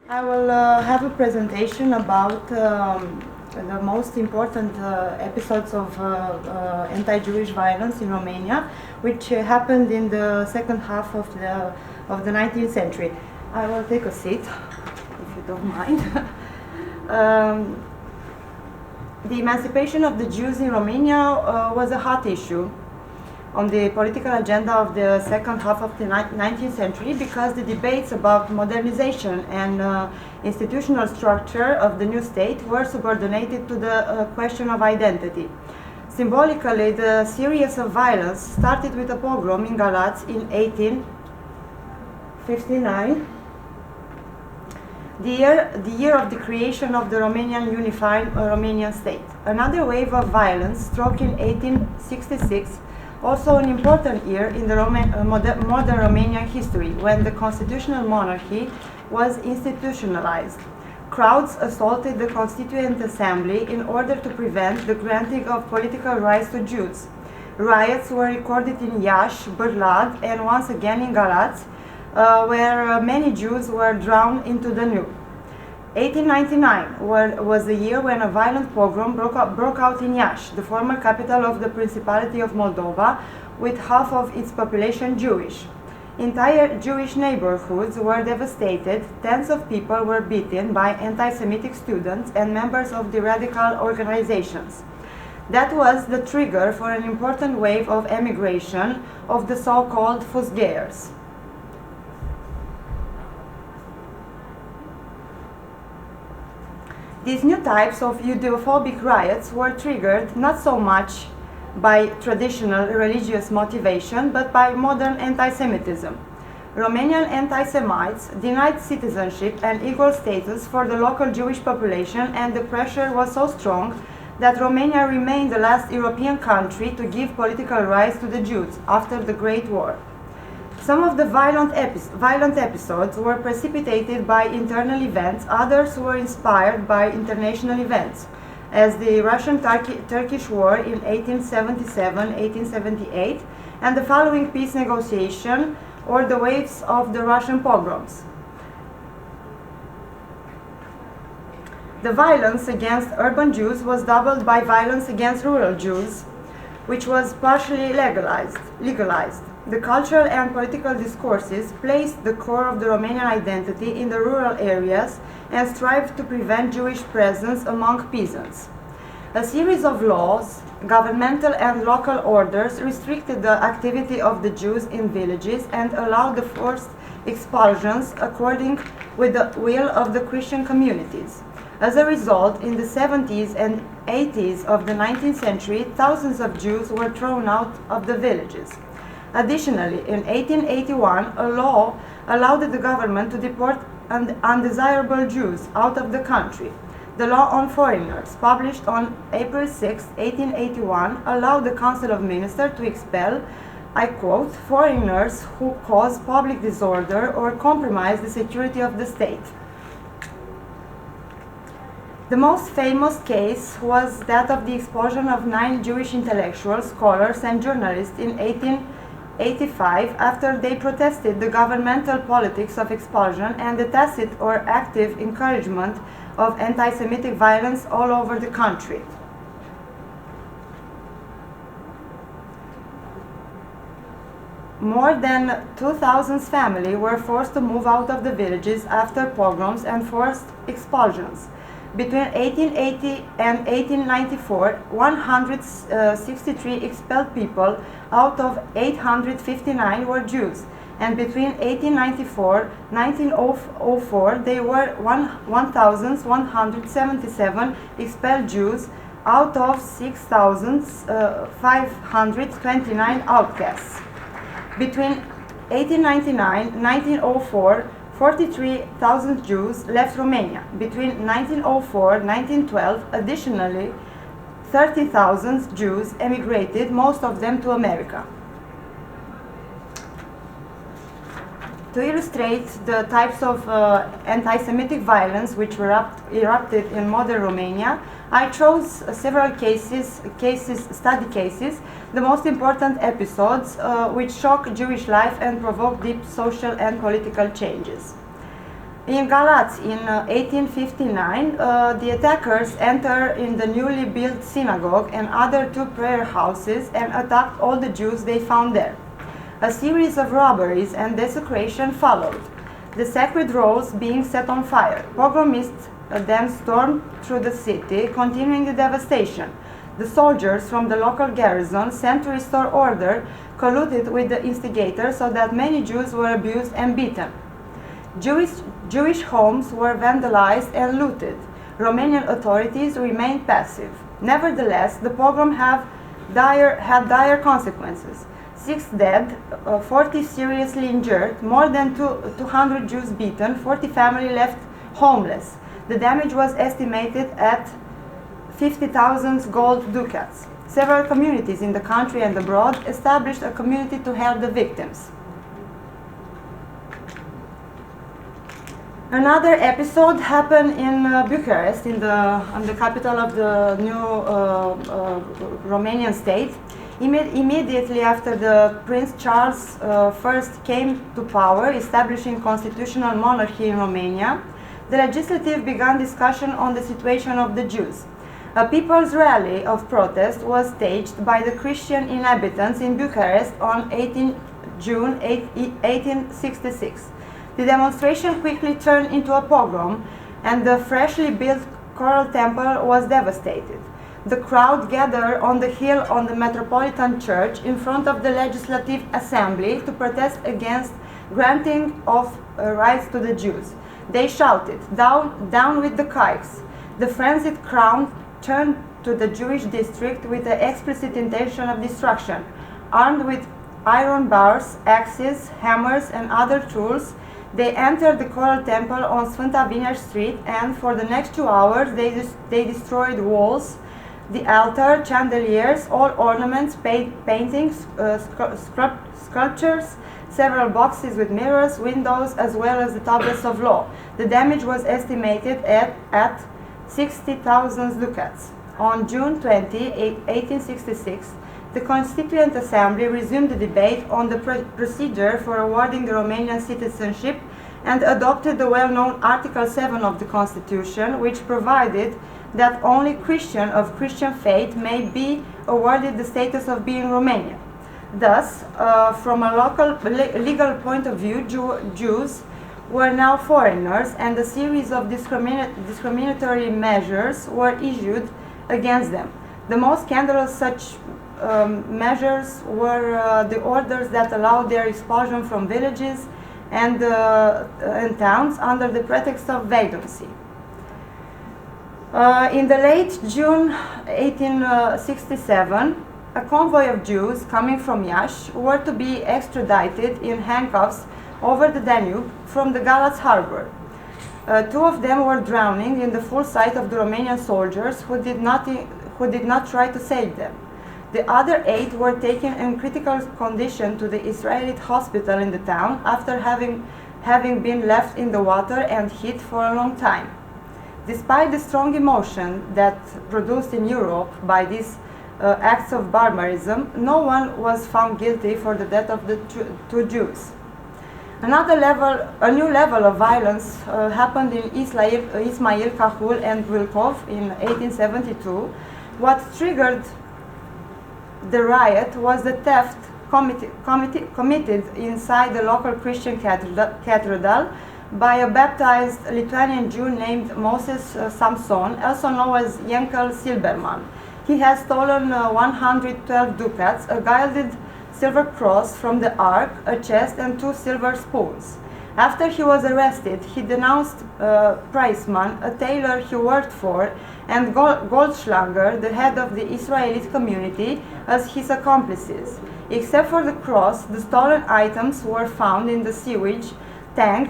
I will have a presentation about the most important episodes of anti-Jewish violence in Romania, which happened in the second half of the 19th century. I will take a seat, if you don't mind. The emancipation of the Jews in Romania was a hot issue on the political agenda of the second half of the 19th century because the debates about modernization and institutional structure of the new state were subordinated to the question of identity. Symbolically, the series of violence started with a pogrom in Galați in 1859, the year of the creation of the Romanian unified Romanian state. Another wave of violence struck in 1866, also an important year in the modern Romanian history, when the constitutional monarchy was institutionalized. Crowds assaulted the Constituent Assembly in order to prevent the granting of political rights to Jews. Riots were recorded in Iași, Bârlad, and once again in Galați, where many Jews were drawn into the new. 1899 was the year when a violent pogrom broke out in Iași, the former capital of the Principality of Moldova, with half of its population Jewish. Entire Jewish neighborhoods were devastated, tens of people were beaten by anti-Semitic students and members of the radical organizations. That was the trigger for an important wave of emigration of the so-called Fusgeiers. These new types of Judeo-phobic riots were triggered not so much by traditional religious motivation, but by modern anti-Semitism. Romanian anti-Semites denied citizenship and equal status for the local Jewish population, and the pressure was so strong that Romania remained the last European country to give political rights to the Jews after the Great War. Some of the violent episodes were precipitated by internal events, others were inspired by international events, as the Russian-Turkish War in 1877-1878 and the following peace negotiation, or the waves of the Russian pogroms. The violence against urban Jews was doubled by violence against rural Jews, which was partially legalized. The cultural and political discourses placed the core of the Romanian identity in the rural areas and strived to prevent Jewish presence among peasants. A series of laws, governmental and local orders, restricted the activity of the Jews in villages and allowed the forced expulsions according with the will of the Christian communities. As a result, in the 70s and 80s of the 19th century, thousands of Jews were thrown out of the villages. Additionally, in 1881, a law allowed the government to deport undesirable Jews out of the country. The law on foreigners, published on April 6, 1881, allowed the Council of Ministers to expel, I quote, foreigners who cause public disorder or compromise the security of the state. The most famous case was that of the expulsion of 9 Jewish intellectuals, scholars, and journalists in 1885 after they protested the governmental politics of expulsion and the tacit or active encouragement of anti-Semitic violence all over the country. More than 2,000 families were forced to move out of the villages after pogroms and forced expulsions. Between 1880 and 1894, 163 expelled people out of 859 were Jews, and between 1894 and 1904, there were 1,177 expelled Jews out of 6,529 outcasts. Between 1899 and 1904, 43,000 Jews left Romania. Between 1904 and 1912, additionally, 30,000 Jews emigrated, most of them to America. To illustrate the types of anti-Semitic violence which erupted in modern Romania, I chose several study cases, the most important episodes which shock Jewish life and provoke deep social and political changes. In Galați, in 1859, the attackers entered in the newly built synagogue and other two prayer houses and attacked all the Jews they found there. A series of robberies and desecration followed, the sacred rolls being set on fire. Pogromists then stormed through the city, continuing the devastation. The soldiers from the local garrison, sent to restore order, colluded with the instigators so that many Jews were abused and beaten. Jewish homes were vandalized and looted. Romanian authorities remained passive. Nevertheless, the pogrom had dire consequences. 6 dead, 40 seriously injured, more than 200 Jews beaten, 40 families left homeless. The damage was estimated at 50,000 gold ducats. Several communities in the country and abroad established a community to help the victims. Another episode happened in Bucharest, in the capital of the new Romanian state. Immediately after the Prince Charles I came to power, establishing constitutional monarchy in Romania, the legislative began discussion on the situation of the Jews. A people's rally of protest was staged by the Christian inhabitants in Bucharest on 18 June 1866. The demonstration quickly turned into a pogrom, and the freshly built choral temple was devastated. The crowd gathered on the hill on the Metropolitan Church in front of the Legislative Assembly to protest against granting of rights to the Jews. They shouted, "Down with the kikes!" The frenzied crowd turned to the Jewish district with the explicit intention of destruction. Armed with iron bars, axes, hammers, and other tools, they entered the choral temple on Sfânta Vinea Street, and for the next 2 hours they destroyed walls, the altar, chandeliers, all ornaments, paintings, sculptures, several boxes with mirrors, windows, as well as the tablets of law. The damage was estimated at 60,000 ducats. On June 20, 1866, the Constituent Assembly resumed the debate on the procedure for awarding the Romanian citizenship and adopted the well-known Article 7 of the Constitution, which provided that only Christian of Christian faith may be awarded the status of being Romanian. Thus, from a local legal point of view, Jews were now foreigners, and a series of discriminatory measures were issued against them. The most scandalous such measures were the orders that allowed their expulsion from villages and towns under the pretext of vagrancy. In the late June 1867, a convoy of Jews coming from Iași were to be extradited in handcuffs over the Danube from the Galați harbor. 2 of them were drowning in the full sight of the Romanian soldiers who did not try to save them. The other 8 were taken in critical condition to the Israelite hospital in the town after having been left in the water and heat for a long time. Despite the strong emotion that produced in Europe by these acts of barbarism, no one was found guilty for the death of the 2 Jews. A new level of violence happened in Ismail, Cahul, and Wilkov in 1872. What triggered the riot was the theft committed inside the local Christian cathedral by a baptized Lithuanian Jew named Moses Samson, also known as Yankel Silberman. He has stolen 112 ducats, a gilded silver cross from the ark, a chest, and 2 silver spoons. After he was arrested, he denounced Preisman, a tailor he worked for, and Goldschlager, the head of the Israelite community, as his accomplices. Except for the cross, the stolen items were found in the sewage tank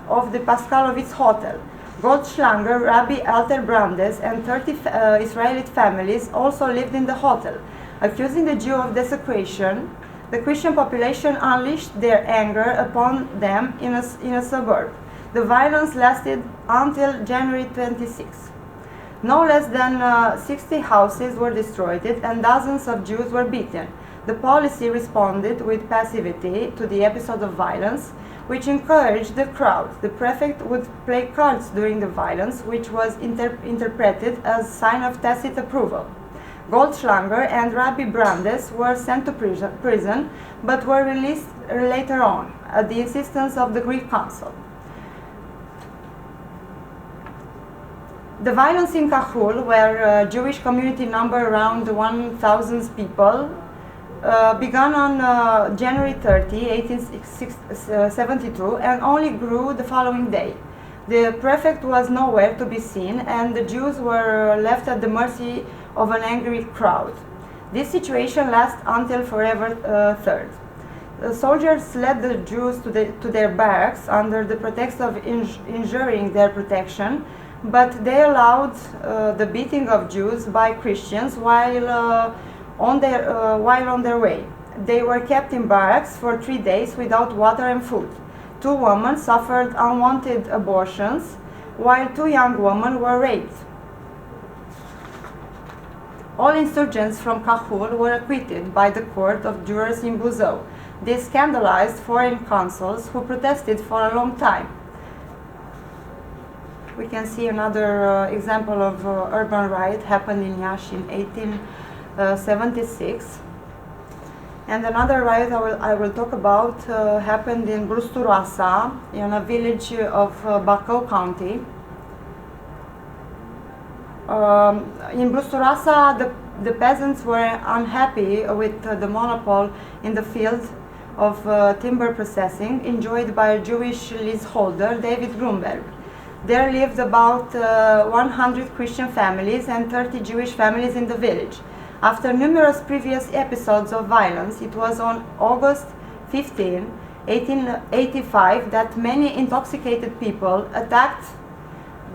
of the Paskalovitz Hotel. Goldschlager, Rabbi Alter Brandes, and 30 Israelite families also lived in the hotel. Accusing the Jew of desecration, the Christian population unleashed their anger upon them in a suburb. The violence lasted until January 26. No less than 60 houses were destroyed and dozens of Jews were beaten. The policy responded with passivity to the episode of violence, which encouraged the crowd. The prefect would play cards during the violence, which was interpreted as a sign of tacit approval. Goldschlager and Rabbi Brandes were sent to prison, but were released later on, at the insistence of the Greek Council. The violence in Cahul, where a Jewish community numbered around 1,000 people, began on January 30, 1872, and only grew the following day. The prefect was nowhere to be seen, and the Jews were left at the mercy of an angry crowd. This situation lasted until February 3rd. The soldiers led the Jews to their barracks under the pretext of ensuring their protection, but they allowed the beating of Jews by Christians while on their way. They were kept in barracks for 3 days without water and food. 2 women suffered unwanted abortions, while 2 young women were raped. All insurgents from Cahul were acquitted by the court of jurors in Buzău. This scandalized foreign consuls who protested for a long time. We can see another example of urban riot happened in Iași in 1876. And another riot I will talk about happened in Brusturoasa, in a village of Bacău County. In Brusturoasa, the peasants were unhappy with the monopoly in the field of timber processing enjoyed by a Jewish leaseholder, David Grunberg. There lived about 100 Christian families and 30 Jewish families in the village. After numerous previous episodes of violence, it was on August 15, 1885, that many intoxicated people attacked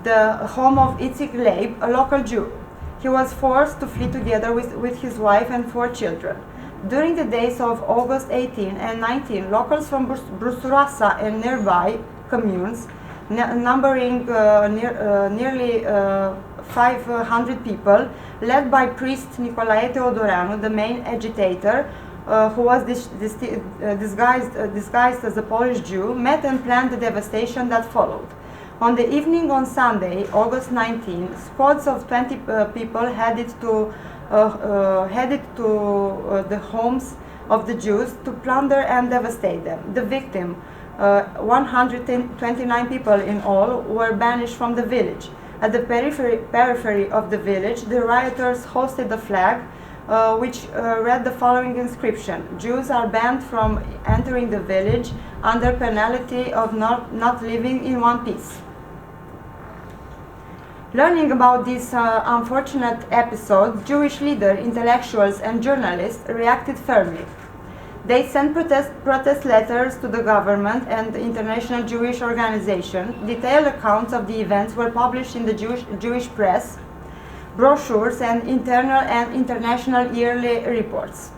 the home of Itzik Leib, a local Jew. He was forced to flee together with his wife and 4 children. During the days of August 18 and 19, locals from Brusturoasa and nearby communes, numbering nearly 500 people, led by priest Nicolae Teodoreanu, the main agitator, who was disguised as a Polish Jew, met and planned the devastation that followed. On the evening on Sunday, August 19, squads of 20 people headed to the homes of the Jews to plunder and devastate them. The victim, 129 people in all, were banished from the village. At the periphery of the village, the rioters hosted a flag which read the following inscription: Jews are banned from entering the village under penalty of not living in one piece. Learning about this unfortunate episode, Jewish leaders, intellectuals, and journalists reacted firmly. They sent protest letters to the government and the International Jewish Organization. Detailed accounts of the events were published in the Jewish press, brochures, and internal and international yearly reports.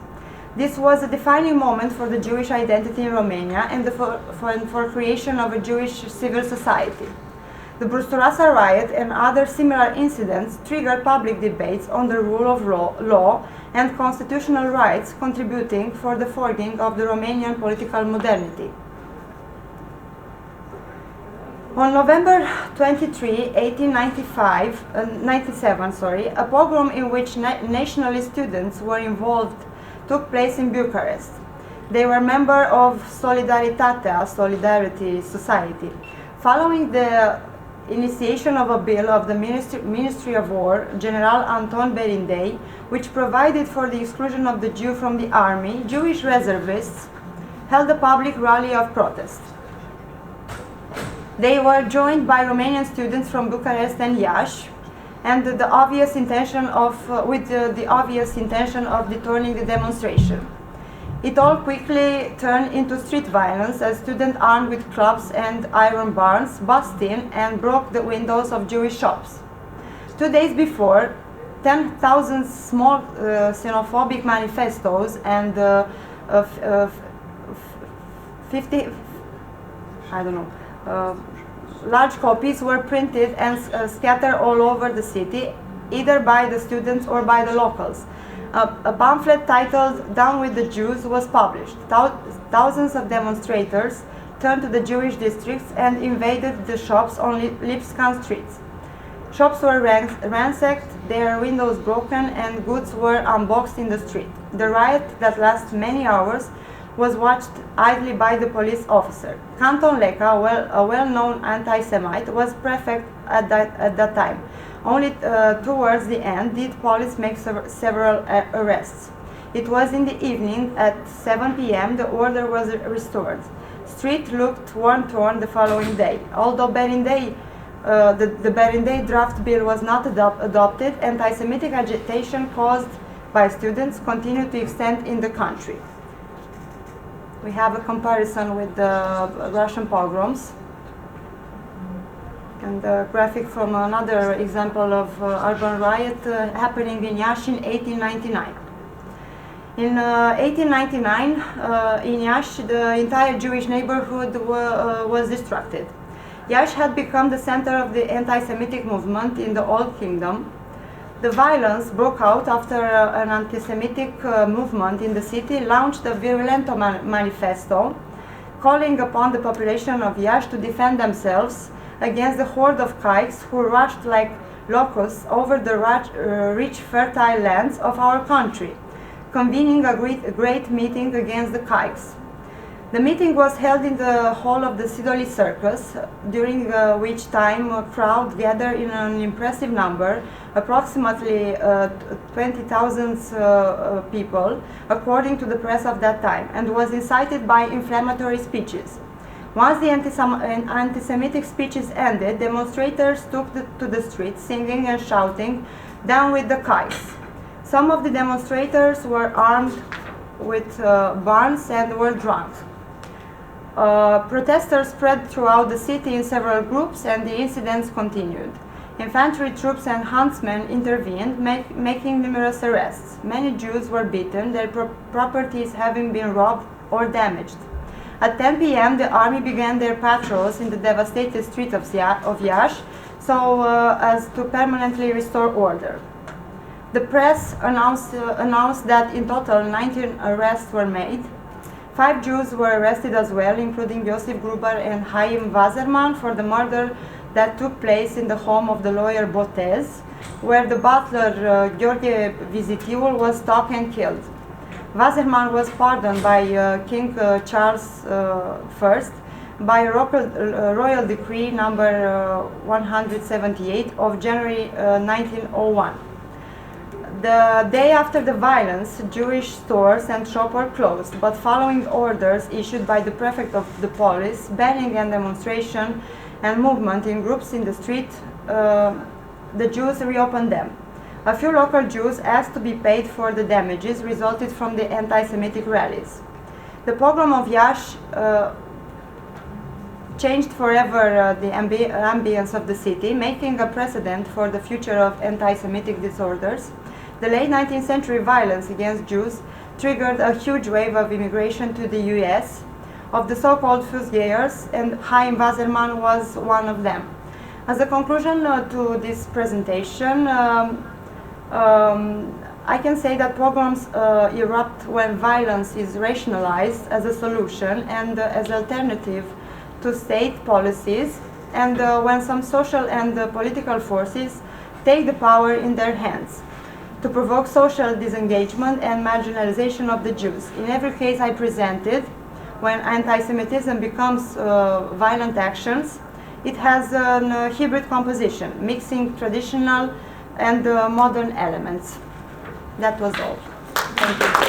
This was a defining moment for the Jewish identity in Romania and for creation of a Jewish civil society. The Brusturoasa riot and other similar incidents triggered public debates on the rule of law and constitutional rights, contributing for the forging of the Romanian political modernity. On November 23, 1897, a pogrom in which nationalist students were involved took place in Bucharest. They were members of Solidaritatea, Solidarity Society. Following the initiation of a bill of the Ministry of War, General Anton Berindei, which provided for the exclusion of the Jew from the army, Jewish reservists held a public rally of protest. They were joined by Romanian students from Bucharest and Iași, and with the obvious intention of deterring the demonstration. It all quickly turned into street violence as students armed with clubs and iron bars burst in and broke the windows of Jewish shops. 2 days before, 10,000 small xenophobic manifestos and 50, large copies were printed and scattered all over the city, either by the students or by the locals. A pamphlet titled "Down with the Jews" was published. Thousands of demonstrators turned to the Jewish districts and invaded the shops on Lipskan streets. Shops were ransacked, their windows broken, and goods were unboxed in the street. The riot, that lasted many hours, was watched idly by the police officer. Canton Leca, a well-known anti-Semite, was prefect at that time. Only towards the end did police make several arrests. It was in the evening at 7 p.m. the order was restored. Street looked worn-torn the following day. Although the Berendei draft bill was not adopted, anti-Semitic agitation caused by students continued to extend in the country. We have a comparison with the Russian pogroms and a graphic from another example of urban riot happening in Iași in 1899. In 1899, in Iași, the entire Jewish neighborhood was destructed. Iași had become the center of the anti-Semitic movement in the Old Kingdom. The violence broke out after an anti-Semitic movement in the city launched a virulent manifesto calling upon the population of Iași to defend themselves against the horde of Caics who rushed like locusts over the rich fertile lands of our country, convening a great meeting against the Caics. The meeting was held in the hall of the Sidoli Circus, during which time a crowd gathered in an impressive number, approximately 20,000 people, according to the press of that time, and was incited by inflammatory speeches. Once the anti-Semitic speeches ended, demonstrators took to the streets, singing and shouting, "Down with the Caics." Some of the demonstrators were armed with guns and were drunk. Protesters spread throughout the city in several groups, and the incidents continued. Infantry troops and huntsmen intervened, making numerous arrests. Many Jews were beaten, their properties having been robbed or damaged. At 10 p.m., the army began their patrols in the devastated street of Iași, so as to permanently restore order. The press announced that in total 19 arrests were made. 5 Jews were arrested as well, including Josef Gruber and Chaim Wasserman, for the murder that took place in the home of the lawyer Botez, where the butler Gheorghe Vizitiul was stalked and killed. Wasserman was pardoned by King Charles I by Royal Decree number 178 of January 1901. The day after the violence, Jewish stores and shops were closed, but following orders issued by the prefect of the police, banning and demonstration and movement in groups in the street, the Jews reopened them. A few local Jews asked to be paid for the damages resulted from the anti-Semitic rallies. The pogrom of Iași changed forever the ambience of the city, making a precedent for the future of anti-Semitic disorders. The late 19th century violence against Jews triggered a huge wave of immigration to the US of the so-called Fusgayers, and Chaim Wasserman was one of them. As a conclusion to this presentation, I can say that pogroms erupt when violence is rationalized as a solution and as alternative to state policies, and when some social and political forces take the power in their hands to provoke social disengagement and marginalization of the Jews. In every case I presented, when anti-Semitism becomes violent actions, it has a hybrid composition, mixing traditional and modern elements. That was all. Thank you.